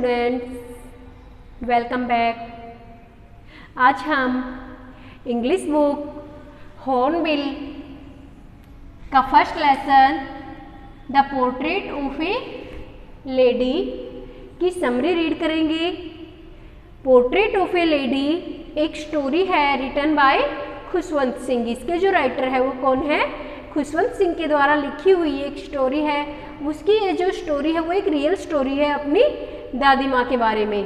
Students, welcome back. आज हम English book hornbill का first lesson the portrait of A lady की summary read करेंगे। पोर्ट्रेट ऑफ ए लेडी एक story है रिटन बाय खुशवंत सिंह। इसके जो राइटर है वो कौन है? खुशवंत सिंह के द्वारा लिखी हुई एक स्टोरी है। उसकी ये जो स्टोरी है वो एक रियल स्टोरी है अपनी दादी माँ के बारे में।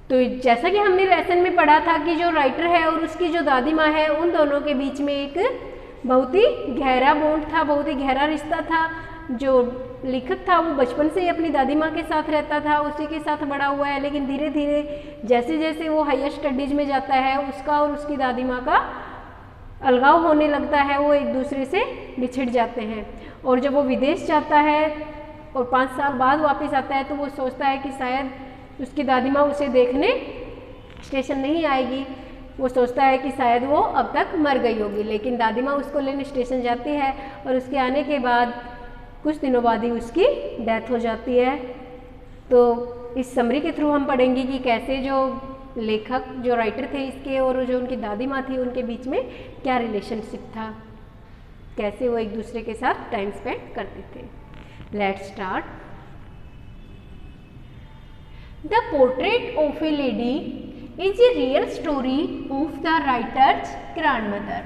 तो जैसा कि हमने लेसन में पढ़ा था कि जो राइटर है और उसकी जो दादी माँ है उन दोनों के बीच में एक बहुत ही गहरा बॉन्ड था, बहुत ही गहरा रिश्ता था। जो लेखक था वो बचपन से ही अपनी दादी माँ के साथ रहता था, उसी के साथ बड़ा हुआ है। लेकिन धीरे धीरे जैसे जैसे वो हायर स्टडीज में जाता है उसका और उसकी दादी माँ का अलगाव होने लगता है, वो एक दूसरे से बिछड़ जाते हैं। और जब वो विदेश जाता है और 5 साल बाद वापस आता है तो वो सोचता है कि शायद उसकी दादी माँ उसे देखने स्टेशन नहीं आएगी। वो सोचता है कि शायद वो अब तक मर गई होगी, लेकिन दादी माँ उसको लेने स्टेशन जाती है और उसके आने के बाद कुछ दिनों बाद ही उसकी डेथ हो जाती है। तो इस समरी के थ्रू हम पढ़ेंगे कि कैसे जो लेखक जो राइटर थे इसके और जो उनकी दादी माँ थी उनके बीच में क्या रिलेशनशिप था, कैसे वो एक दूसरे के साथ टाइम स्पेंड करते थे। Let's start. The portrait of A lady is a real story of the writers grandmother.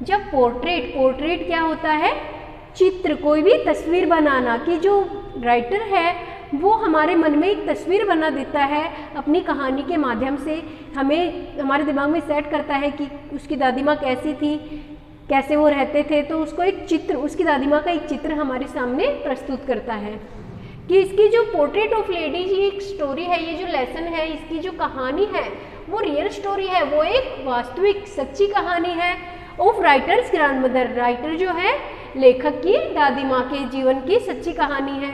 जब पोर्ट्रेट क्या होता है? चित्र, कोई भी तस्वीर बनाना। कि जो राइटर है वो हमारे मन में एक तस्वीर बना देता है अपनी कहानी के माध्यम से, हमें हमारे दिमाग में सेट करता है कि उसकी दादी माँ कैसी थी, कैसे वो रहते थे। तो उसको एक चित्र, उसकी दादी माँ का एक चित्र हमारे सामने प्रस्तुत करता है। कि इसकी जो पोर्ट्रेट ऑफ लेडी ये एक स्टोरी है, ये जो लेसन है, इसकी जो कहानी है वो रियल स्टोरी है, वो एक वास्तविक सच्ची कहानी है ऑफ राइटर्स ग्रैंडमदर। राइटर जो है लेखक की दादी माँ के जीवन की सच्ची कहानी है।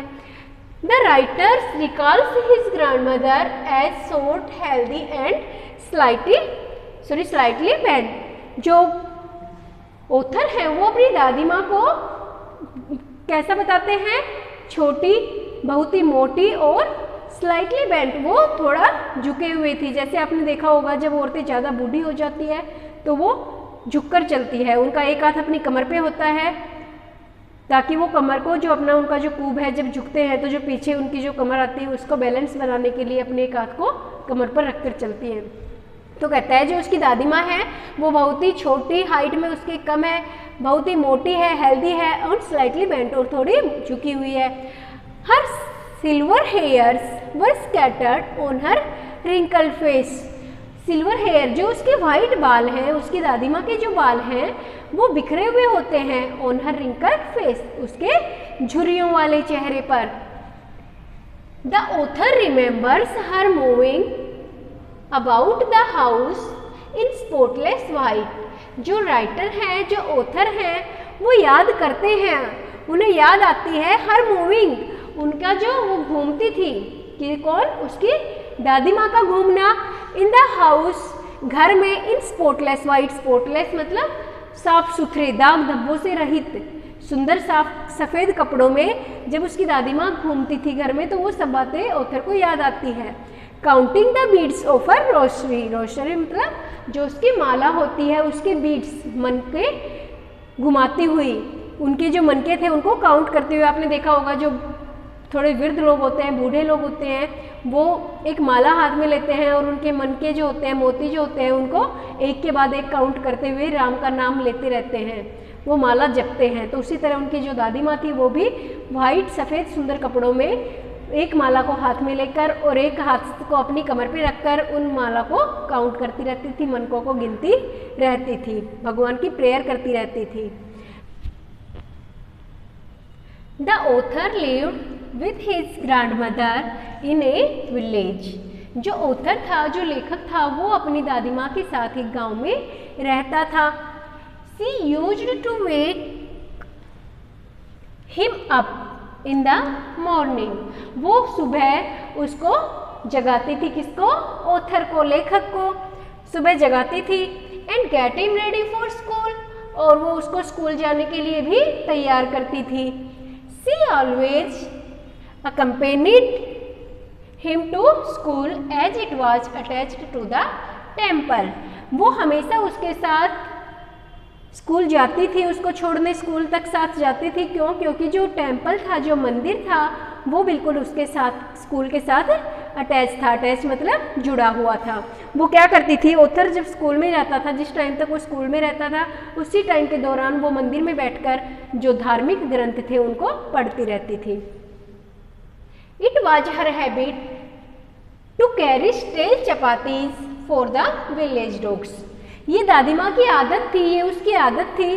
The writers recalls his grandmother as short, healthy and slightly bent. जो ऑथर है वो अपनी दादी माँ को कैसा बताते हैं? छोटी, बहुत ही मोटी और स्लाइटली बेंट, वो थोड़ा झुके हुए थी। जैसे आपने देखा होगा जब औरतें ज़्यादा बूढ़ी हो जाती है तो वो झुककर चलती है, उनका एक हाथ अपनी कमर पे होता है ताकि वो कमर को जो अपना उनका जो कूब है जब झुकते हैं तो जो पीछे उनकी जो कमर आती है उसको बैलेंस बनाने के लिए अपने एक हाथ को कमर पर रखकर चलती है। तो कहता है जो उसकी दादी माँ है वो बहुत ही छोटी, हाइट में उसकी कम है, बहुत ही मोटी है, हेल्दी है और स्लाइटली बेंट और थोड़ी झुकी हुई है। Her silver hairs were scattered on her wrinkled face. Silver hair, जो उसके वाइट बाल हैं, उसकी दादी माँ के जो बाल हैं वो बिखरे हुए होते हैं ऑन हर रिंकल्ड फेस, उसके झुर्रियों वाले चेहरे पर। The author remembers her moving about the house in spotless white. जो राइटर हैं, जो ऑथर हैं, वो याद करते हैं, उन्हें याद आती है हर मूविंग, उनका जो वो घूमती थी। कि कौन? उसकी दादी माँ का घूमना। इन द हाउस, घर में, इन स्पॉटलेस वाइट, स्पॉटलेस मतलब साफ सुथरे, दाग धब्बों से रहित, सुंदर साफ सफ़ेद कपड़ों में जब उसकी दादी माँ घूमती थी घर में तो वो सब बातें ऑथर को याद आती है। Counting the beads of her rosary, rosary मतलब जो उसकी माला होती है उसके बीड्स, मनके घुमाती हुई, उनके जो मनके थे उनको काउंट करते हुए। आपने देखा होगा जो थोड़े वृद्ध लोग होते हैं, बूढ़े लोग होते हैं, वो एक माला हाथ में लेते हैं और उनके मनके जो होते हैं, मोती जो होते हैं, उनको एक के बाद एक काउंट करते हुए राम का नाम लेते रहते हैं, वो माला जपते हैं। तो उसी तरह उनकी जो दादी माँ थी वो भी वाइट सफ़ेद सुंदर कपड़ों में एक माला को हाथ में लेकर और एक हाथ को अपनी कमर पे रखकर उन माला को काउंट करती रहती थी, मनकों को गिनती रहती थी, भगवान की प्रेयर करती रहती थी। The author lived with his grandmother in A village. जो ऑथर था, जो लेखक था, वो अपनी दादी माँ के साथ एक गांव में रहता था। She used to wake him up in the morning. वो सुबह उसको जगाती थी, किसको? ऑथर को, लेखक को सुबह जगाती थी। And get him ready for school, और वो उसको स्कूल जाने के लिए भी तैयार करती थी। She always accompanied him to school as it was attached to the temple. वो हमेशा उसके साथ स्कूल जाती थी, उसको छोड़ने स्कूल तक साथ जाती थी। क्यों? क्योंकि जो टेम्पल था, जो मंदिर था, वो बिल्कुल उसके साथ, स्कूल के साथ अटैच था। अटैच मतलब जुड़ा हुआ था। वो क्या करती थी, ऑथर जब स्कूल में जाता था, जिस टाइम तक वो स्कूल में रहता था, उसी टाइम के दौरान वो मंदिर में बैठकर जो धार्मिक ग्रंथ थे उनको पढ़ती रहती थी। It was her habit to carry stale chapatis for the village dogs. ये दादी माँ की आदत थी, ये उसकी आदत थी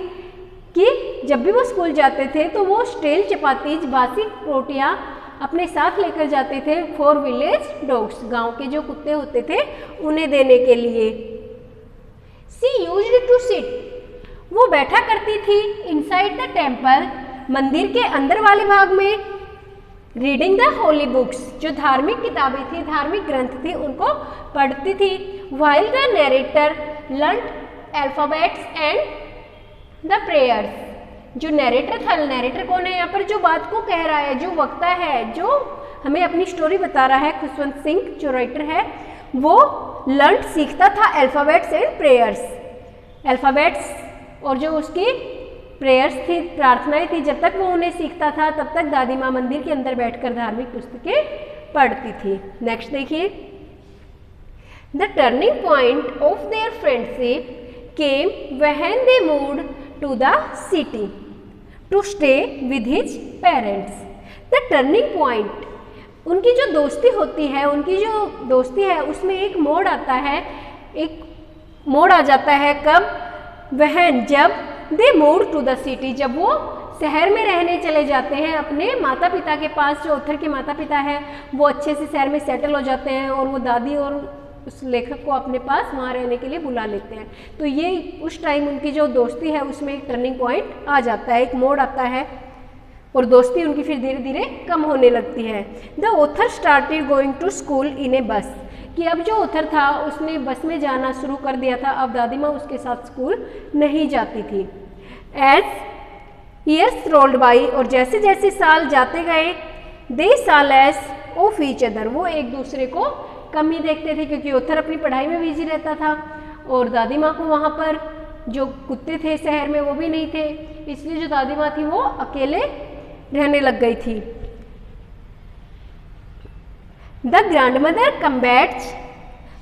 कि जब भी वो स्कूल जाते थे तो वो स्टेल चपातीज, बासी रोटियाँ अपने साथ लेकर जाते थे फॉर विलेज डॉग्स, गांव के जो कुत्ते होते थे उन्हें देने के लिए। सी यूज्ड टू सिट, वो बैठा करती थी इनसाइड द टेम्पल, मंदिर के अंदर वाले भाग में, रीडिंग द होली बुक्स, जो धार्मिक किताबें थी, धार्मिक ग्रंथ थी, उनको पढ़ती थी। while the narrator learnt alphabets and the prayers। जो नैरेटर था, नैरेटर कौन है यहाँ पर, जो बात को कह रहा है, जो वक्ता है, जो हमें अपनी स्टोरी बता रहा है, खुशवंत सिंह जो राइटर है, वो लर्न सीखता था अल्फाबेट्स एंड प्रेयर्स। अल्फाबेट्स और जो उसकी प्रेयर्स थी, प्रार्थनाएं थी, जब तक वो उन्हें सीखता था तब तक दादी माँ मंदिर के अंदर बैठकर धार्मिक पुस्तकें पढ़ती थी। नेक्स्ट देखिए, the turning point of their friendship came when they moved to the city to stay with his parents. The turning point, उनकी जो दोस्ती होती है, उनकी जो दोस्ती है उसमें एक मोड़ आता है, एक मोड़ आ जाता है। कब? वहन, जब they move to the city, जब वो शहर में रहने चले जाते हैं अपने माता पिता के पास। जो ऑथर के माता पिता हैं वो अच्छे से शहर में सेटल हो जाते हैं और वो दादी और उस लेखक को अपने पास वहाँ रहने के लिए बुला लेते हैं। तो ये उस टाइम उनकी जो दोस्ती है उसमें एक टर्निंग पॉइंट आ जाता है, एक मोड़ आता है और दोस्ती उनकी फिर धीरे धीरे कम होने लगती है। The author started going to school in a bus, कि अब जो ऑथर था उसने बस में जाना शुरू कर दिया था। अब दादी माँ उसके साथ स्कूल नहीं जाती थी। एज ईयर्स रोल्ड बाई, और जैसे जैसे साल जाते गए, they saw less of each other, वो एक दूसरे को कम ही देखते थे क्योंकि ऑथर अपनी पढ़ाई में बिजी रहता था और दादी माँ को वहाँ पर जो कुत्ते थे शहर में वो भी नहीं थे, इसलिए जो दादी माँ थी वो अकेले रहने लग गई थी। The grandmother combats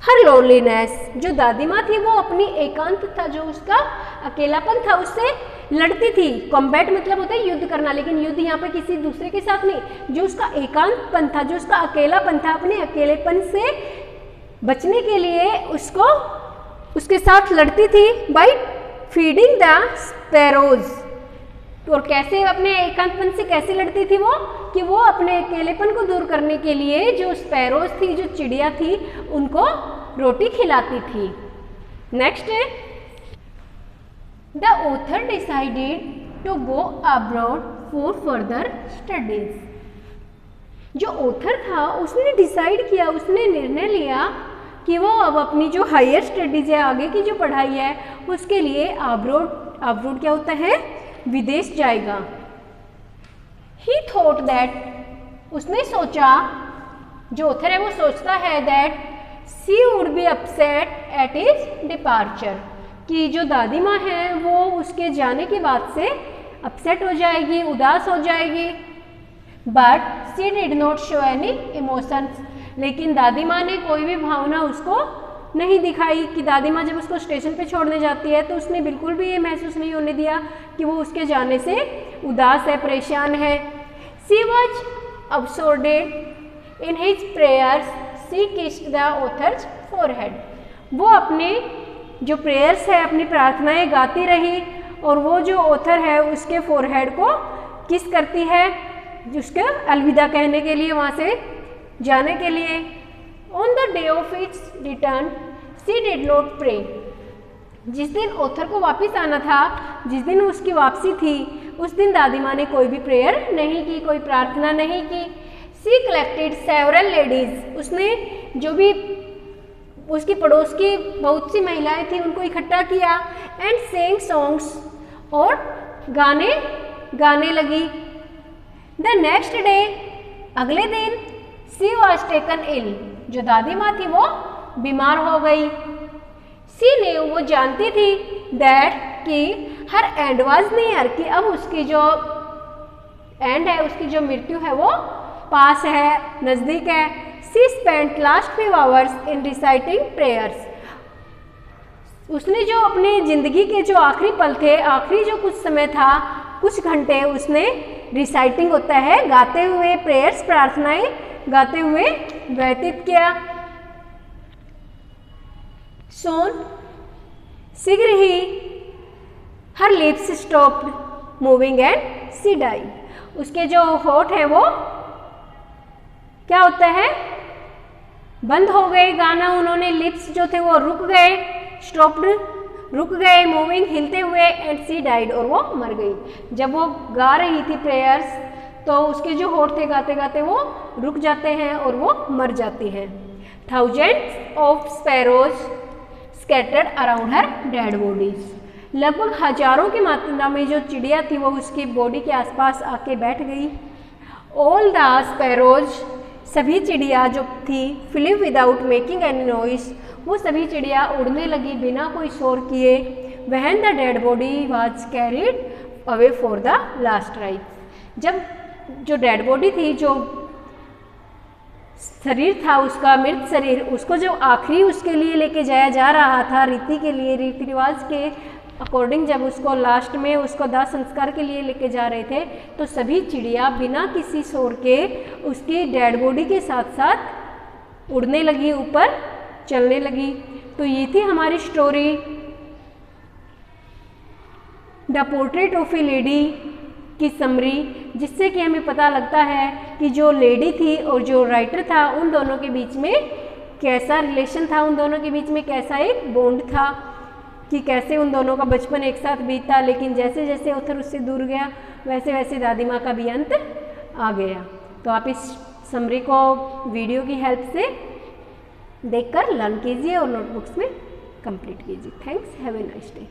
her loneliness, जो दादी माँ थी वो अपनी एकांत था, जो उसका अकेलापन था, उससे लड़ती थी। कॉम्बैट मतलब होता है युद्ध करना, लेकिन युद्ध यहाँ पे किसी दूसरे के साथ नहीं। जो उसका एकांतपन था, जो उसका अकेलापन था, अपने अकेलेपन से बचने के लिए उसको उसके साथ लड़ती थी बाय फीडिंग द स्पैरोज। और कैसे अपने एकांतपन से कैसे लड़ती थी वो, कि वो अपने अकेलेपन को दूर करने के लिए जो स्पैरोज थी, जो चिड़िया थी, उनको रोटी खिलाती थी। नेक्स्ट है, the author decided to go abroad for further studies. जो ऑथर था उसने डिसाइड किया, उसने निर्णय लिया कि वो अब अपनी जो हायर स्टडीज है, आगे की जो पढ़ाई है, उसके लिए अब्रॉड, अब्रॉड क्या होता है, विदेश जाएगा। ही थॉट दैट, उसने सोचा, जो ऑथर है वो सोचता है, that she would be upset at his departure, कि जो दादी माँ है वो उसके जाने के बाद से अपसेट हो जाएगी, उदास हो जाएगी। But she did not show any emotions, लेकिन दादी माँ ने कोई भी भावना उसको नहीं दिखाई। कि दादी माँ जब उसको स्टेशन पे छोड़ने जाती है तो उसने बिल्कुल भी ये महसूस नहीं होने दिया कि वो उसके जाने से उदास है, परेशान है। She was absorbed in his prayers, she kissed the author's forehead. वो अपने जो प्रेयर्स है, अपनी प्रार्थनाएं गाती रही और वो जो ऑथर है उसके फोरहेड को किस करती है, उसके अलविदा कहने के लिए, वहाँ से जाने के लिए। On the day of its return she did not pray. जिस दिन ऑथर को वापस आना था, जिस दिन उसकी वापसी थी, उस दिन दादी माँ ने कोई भी प्रेयर नहीं की, कोई प्रार्थना नहीं की। सी कलेक्टेड सेवरल लेडीज, उसने जो भी उसकी पड़ोस की बहुत सी महिलाएं थी उनको इकट्ठा किया। एंड सेंग सॉन्ग्स, और गाने गाने लगी। द नेक्स्ट डे, अगले दिन, सी वॉज टेकन इल, जो दादी माँ थी वो बीमार हो गई। सी ने, वो जानती थी दैट कि हर एंड वॉज नियर, कि अब उसकी जो एंड है, उसकी जो मृत्यु है वो पास है, नज़दीक है। She spent last few hours in reciting prayers, उसने जो अपनी ज़िंदगी के जो आखिरी पल थे, आखिरी जो कुछ समय था, कुछ घंटे उसने रिसाइटिंग होता है गाते हुए, प्रेयर्स प्रार्थनाएं गाते हुए व्यतीत किया। सोन शीघ्र ही her lips stopped moving and she died, उसके जो होठ है वो क्या होता है, बंद हो गए गाना, उन्होंने लिप्स जो थे वो रुक गए, स्टॉप्ड रुक गए, मूविंग हिलते हुए, एंड सी डाइड और वो मर गई। जब वो गा रही थी प्रेयर्स तो उसके जो होठ थे गाते गाते वो रुक जाते हैं और वो मर जाती हैं। Thousands of sparrows scattered around her dead bodies, लगभग हजारों की मात्रा में जो चिड़िया थी वो उसकी बॉडी के आसपास आके बैठ गई। ऑल द स्पैरोज, सभी चिड़िया जो थी, flee without making any noise, वो सभी चिड़िया उड़ने लगी बिना कोई शोर किए। When the dead body was carried away for the last rite, जब जो डेड बॉडी थी, जो शरीर था उसका, मृत शरीर, उसको जो आखिरी उसके लिए लेके जाया जा रहा था, रीति के लिए, रीति रिवाज के अकॉर्डिंग, जब उसको लास्ट में उसको दाह संस्कार के लिए लेके जा रहे थे, तो सभी चिड़िया बिना किसी शोर के उसकी डेड बॉडी के साथ साथ उड़ने लगी, ऊपर चलने लगी। तो ये थी हमारी story, the portrait of A lady की समरी, जिससे कि हमें पता लगता है कि जो लेडी थी और जो राइटर था, उन दोनों के बीच में कैसा रिलेशन था, उन दोनों के बीच में कैसा एक बॉन्ड था, कि कैसे उन दोनों का बचपन एक साथ बीता, लेकिन जैसे जैसे ऑथर उससे दूर गया वैसे वैसे दादी माँ का भी अंत आ गया। तो आप इस समरी को वीडियो की हेल्प से देखकर लर्न कीजिए और नोटबुक्स में कंप्लीट कीजिए। Thanks, have a nice day.